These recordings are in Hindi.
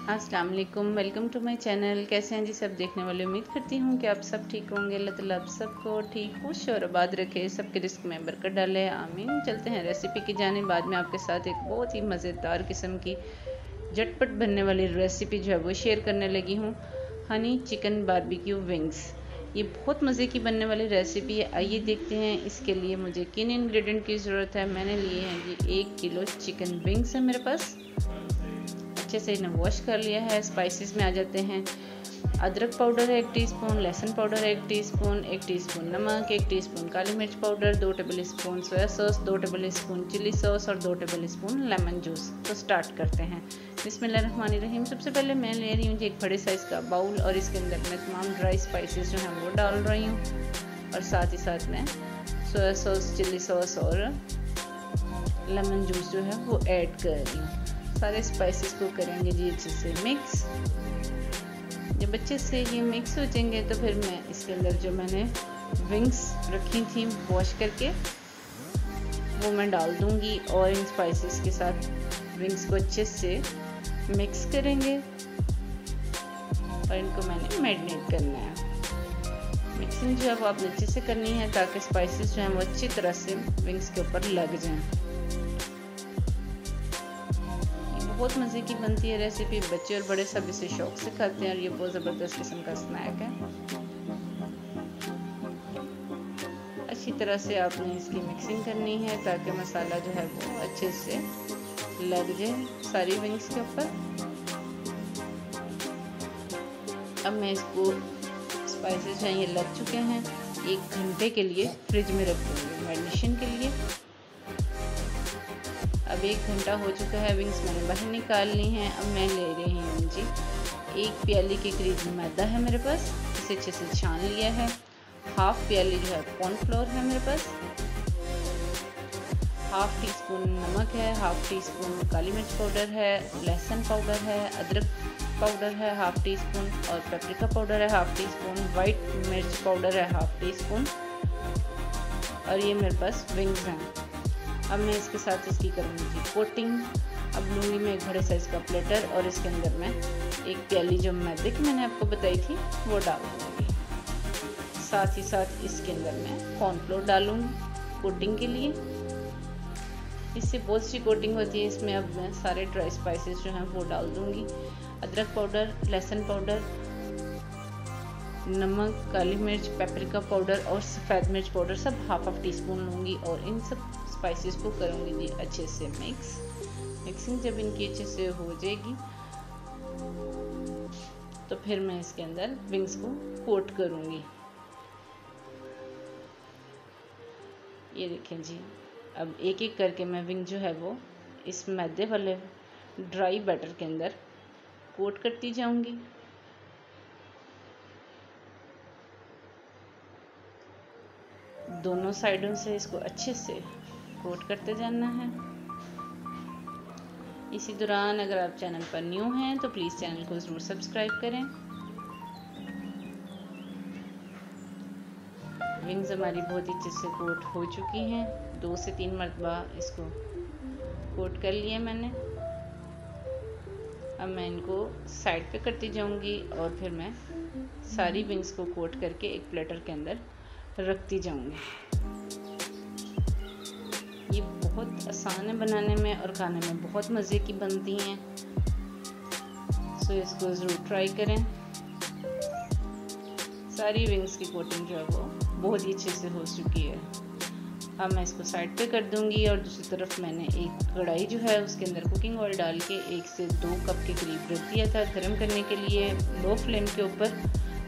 अस्सलाम वालेकुम, वेलकम टू माय चैनल। कैसे हैं जी सब देखने वाले। उम्मीद करती हूँ कि आप सब ठीक होंगे। अल्लाह ताला आप सबको ठीक, खुश और आबाद रखे, सबके रिस्क में बरकत डाले, आमीन। चलते हैं रेसिपी की जानिब। बाद में आपके साथ एक बहुत ही मज़ेदार किस्म की झटपट बनने वाली रेसिपी जो है वो शेयर करने लगी हूँ। Honey chicken barbecue wings. ये बहुत मज़े की बनने वाली रेसिपी है। आइए देखते हैं इसके लिए मुझे किन इंग्रेडिएंट की ज़रूरत है। मैंने लिए हैं जी 1 किलो चिकन विंग्स है मेरे पास। अच्छे से इन्हें वॉश कर लिया है। स्पाइसेस में आ जाते हैं। अदरक पाउडर है 1 टीस्पून, लहसुन पाउडर है 1 टीस्पून, 1 टीस्पून नमक, 1 टीस्पून काली मिर्च powder, 2 tablespoon soya sauce, 2 tablespoon chilli sauce और 2 टेबल स्पून लेमन जूस। तो स्टार्ट करते हैं। बिस्मिल्लाहिर्रहमानिर्रहीम। सबसे पहले मैं ले रही हूँ एक बड़े साइज़ का बाउल और इसके अंदर मैं तमाम ड्राई स्पाइसेस जो हैं वो डाल रही हूँ और साथ ही साथ मैं सोया सॉस, चिली सॉस और लेमन जूस जो है वो ऐड कर रही हूँ। सारे स्पाइसेस को करेंगे जी अच्छे से मिक्स। जब अच्छे से ये मिक्स हो जाएंगे तो फिर मैं इसके अंदर जो मैंने विंग्स रखी थी वॉश करके वो मैं डाल दूंगी और इन स्पाइसेस के साथ विंग्स को अच्छे से मिक्स करेंगे और इनको मैंने मैरिनेट करना है। मिक्सिंग जो है वो आपने अच्छे से करनी है ताकि स्पाइसेस जो हैं वो अच्छी तरह से विंग्स के ऊपर लग जाएं। बहुत मज़े की बनती है रेसिपी। बच्चे और बड़े सब इसे शौक से खाते हैं और ये बहुत ज़बरदस्त किस्म का स्नैक है। अच्छी तरह से आपने इसकी मिक्सिंग करनी है ताकि मसाला जो है वो अच्छे से लग जाए सारी विंग्स के ऊपर। अब मैं इसको स्पाइसेस हैं ये लग चुके हैं, 1 घंटे के लिए फ्रिज में रख दूँगी मैरिनेशन के लिए। अब 1 घंटा हो चुका है। विंग्स मैंने बाहर निकाल ली हैं। अब मैं ले रही हूँ जी 1 प्याली के करीब मैदा है मेरे पास। इसे अच्छे से छान लिया है। 1/2 प्याली जो है कॉर्नफ्लोर है मेरे पास। 1/2 टीस्पून नमक है, 1/2 टीस्पून काली मिर्च पाउडर है, लहसुन पाउडर है, अदरक पाउडर है 1/2 टीस्पून और पेपरिका पाउडर है 1/2 टीस्पून, वाइट मिर्च पाउडर है 1/2 टीस्पून और ये मेरे पास विंग्स हैं। अब मैं इसके साथ इसकी करूँगी कोटिंग। अब लूँगी मैं एक बड़े साइज़ का प्लेटर और इसके अंदर मैं 1 प्याली जो मैदे की मैंने आपको बताई थी वो डाल दूँगी। साथ ही साथ इसके अंदर मैं कॉर्नफ्लोर डालूँगी कोटिंग के लिए। इससे बहुत सी कोटिंग होती है। इसमें अब मैं सारे ड्राई स्पाइसेस जो हैं वो डाल दूँगी। अदरक पाउडर, लहसुन पाउडर, नमक, काली मिर्च, पेपरिका पाउडर और सफ़ेद मिर्च पाउडर सब 1/2 टीस्पून लूँगी और इन सब स्पाइसेस को करूँगी जी अच्छे से मिक्स। मिक्सिंग जब इनकी अच्छे से हो जाएगी तो फिर मैं इसके अंदर विंग्स को कोट करूँगी। ये देखें जी। अब एक एक करके मैं विंग जो है वो इस मैदे वाले ड्राई बैटर के अंदर कोट करती जाऊँगी। दोनों साइडों से इसको अच्छे से कोट करते जाना है। इसी दौरान अगर आप चैनल पर न्यू हैं तो प्लीज़ चैनल को ज़रूर सब्सक्राइब करें। विंग्स हमारी बहुत अच्छे से कोट हो चुकी हैं। 2 से 3 मरतबा इसको कोट कर लिया मैंने। अब मैं इनको साइड पे करती जाऊंगी और फिर मैं सारी विंग्स को कोट करके एक प्लेटर के अंदर रखती जाऊंगी। ये बहुत आसान है बनाने में और खाने में बहुत मज़े की बनती हैं। सो इसको ज़रूर ट्राई करें। सारी विंग्स की कोटिंग जो है वो बहुत ही अच्छे से हो चुकी है। अब मैं इसको साइड पे कर दूंगी और दूसरी तरफ मैंने एक कढ़ाई जो है उसके अंदर कुकिंग ऑयल डाल के 1 से 2 कप के करीब रख दिया था गर्म करने के लिए लो फ्लेम के ऊपर।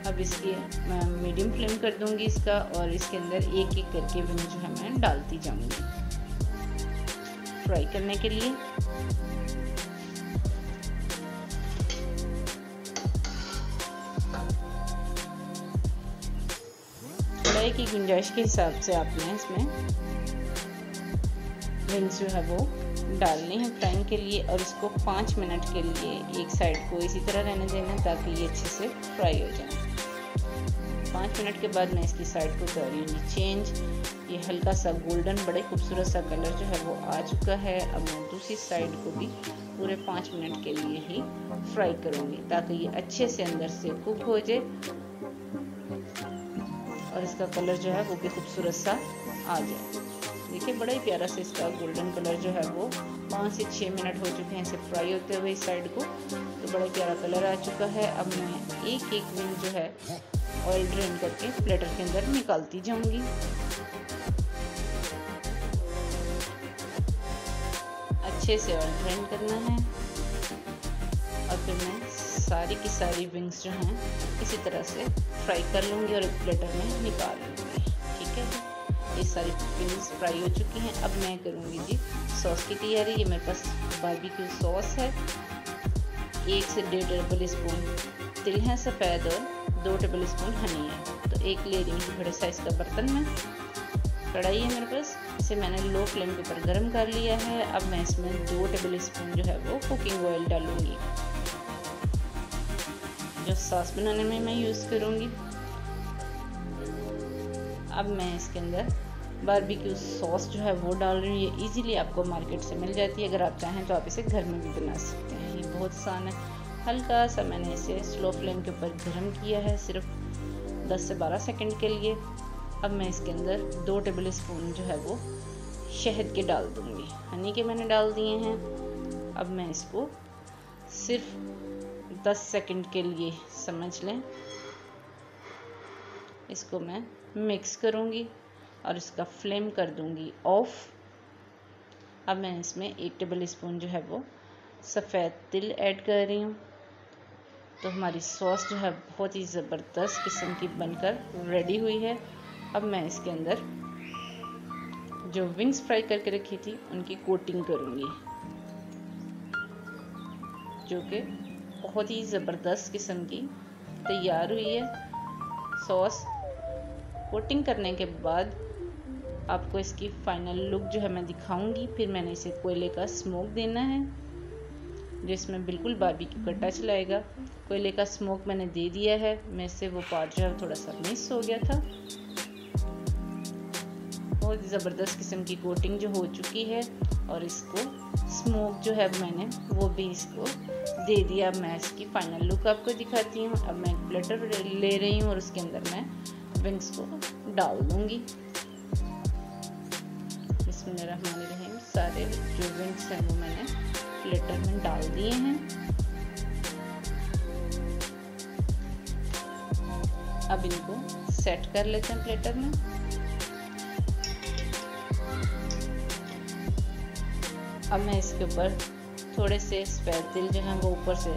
अब इसकी मैं मीडियम फ्लेम कर दूंगी इसका और इसके अंदर एक एक करके विंग जो है मैं डालती जाऊंगी फ्राई करने के लिए। कढ़ाई की गुंजाइश के हिसाब से आपने इसमें विंग्स जो है वो डालनी है फ्राइंग के लिए और इसको 5 मिनट के लिए एक साइड को इसी तरह रहने देना ताकि ये अच्छे से फ्राई हो जाए। 5 मिनट के बाद मैं इसकी साइड को कर रही हूँ चेंज। ये हल्का सा गोल्डन बड़े खूबसूरत सा कलर जो है वो आ चुका है। अब मैं दूसरी साइड को भी पूरे 5 मिनट के लिए ही फ्राई करूँगी ताकि ये अच्छे से अंदर से कुक हो जाए और इसका कलर जो है वो भी खूबसूरत सा आ जाए। देखिए बड़ा ही प्यारा से इसका गोल्डन कलर जो है वो 5 से 6 मिनट हो चुके हैं इसे फ्राई होते हुए इस साइड को, तो बड़ा प्यारा कलर आ चुका है। अब मैं एक एक विंग जो है ऑयल ड्रेन करके प्लेटर के अंदर निकालती जाऊंगी। अच्छे से ऑयल ड्रेन करना है और फिर मैं सारी की सारी विंग्स जो हैं इसी तरह से फ्राई कर लूँगी और एक प्लेटर में निकाल लूँगी। ठीक है जी, ये सारी विंग्स फ्राई हो चुकी हैं। अब मैं करूँगी जी सॉस की तैयारी। ये मेरे पास बारबेक्यू सॉस है, 1 से 1.5 टेबल स्पून तिल है सफ़ेद और 2 टेबल स्पून हनी है। तो एक ले रही हूँ बड़े साइज़ का बर्तन में, कढ़ाई है मेरे पास, इसे मैंने लो फ्लेम के ऊपर गर्म कर लिया है। अब मैं इसमें 2 टेबल स्पून जो है वो कुकिंग ऑयल डालूंगी, जो सॉस बनाने में मैं यूज़ करूंगी। अब मैं इसके अंदर बारबेक्यू सॉस जो है वो डाल रही हूँ। ये इजीली आपको मार्केट से मिल जाती है, अगर आप चाहें तो आप इसे घर में भी बना सकते हैं। ये बहुत आसान है। हल्का सा मैंने इसे स्लो फ्लेम के ऊपर गर्म किया है, सिर्फ 10 से 12 सेकंड के लिए। अब मैं इसके अंदर 2 टेबल स्पून जो है वो शहद के डाल दूँगी, हनी के मैंने डाल दिए हैं। अब मैं इसको सिर्फ 10 सेकंड के लिए समझ लें, इसको मैं मिक्स करूँगी और इसका फ्लेम कर दूँगी ऑफ। अब मैं इसमें 1 टेबल स्पून जो है वो सफ़ेद तिल ऐड कर रही हूँ। तो हमारी सॉस जो है बहुत ही ज़बरदस्त किस्म की बनकर रेडी हुई है। अब मैं इसके अंदर जो विंग्स फ्राई करके रखी थी उनकी कोटिंग करूँगी, जो कि बहुत ही ज़बरदस्त किस्म की तैयार हुई है। सॉस कोटिंग करने के बाद आपको इसकी फाइनल लुक जो है मैं दिखाऊंगी। फिर मैंने इसे कोयले का स्मोक देना है, जिसमें बिल्कुल बारबेक्यू का टच लाएगा। कोयले का स्मोक मैंने दे दिया है, मेरे से वो पार्ट जो है थोड़ा सा मिस हो गया था। बहुत ज़बरदस्त किस्म की कोटिंग जो हो चुकी है और इसको स्मोक जो है मैंने वो भी इसको दे दिया। मैं इसकी फाइनल लुक आपको दिखाती हूँ। अब मैं एक प्लेटर ले रही हूँ और उसके अंदर मैं विंग्स को डाल दूँगी। बिस्मिल्लाहिर्रहमानिर्रहीम। सारे जो विंग्स हैं वो मैंने प्लेटर में डाल दिए हैं। अब इनको सेट कर लेते हैं प्लेटर में। अब मैं इसके ऊपर थोड़े से सफ़ेद तिल जो हैं वो ऊपर से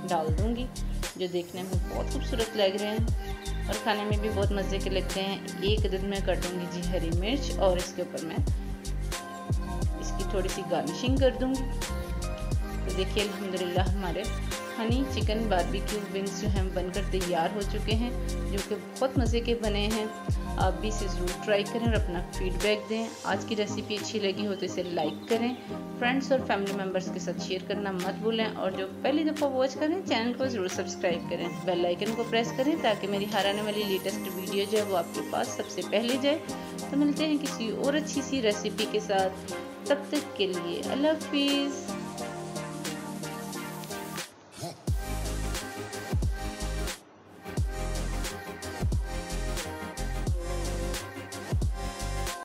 डाल दूंगी, जो देखने में बहुत खूबसूरत लग रहे हैं और खाने में भी बहुत मज़े के लगते हैं। एक अदद में काटूंगी जी हरी मिर्च और इसके ऊपर मैं इसकी थोड़ी सी गार्निशिंग कर दूंगी। तो देखिए अल्हम्दुलिल्लाह हमारे हनी चिकन बारबेक्यू विंग्स जो हैं बनकर तैयार हो चुके हैं, जो कि बहुत मज़े के बने हैं। आप भी इसे ज़रूर ट्राई करें और अपना फीडबैक दें। आज की रेसिपी अच्छी लगी हो तो इसे लाइक करें, फ्रेंड्स और फैमिली मेम्बर्स के साथ शेयर करना मत भूलें और जो पहली दफ़ा वॉच करें चैनल को ज़रूर सब्सक्राइब करें, बेल आइकन को प्रेस करें ताकि मेरी हर आने वाली लेटेस्ट वीडियो जो है वो आपके पास सबसे पहले जाए। तो मिलते हैं किसी और अच्छी सी रेसिपी के साथ, तब तक के लिए अल्लाह हाफिज़।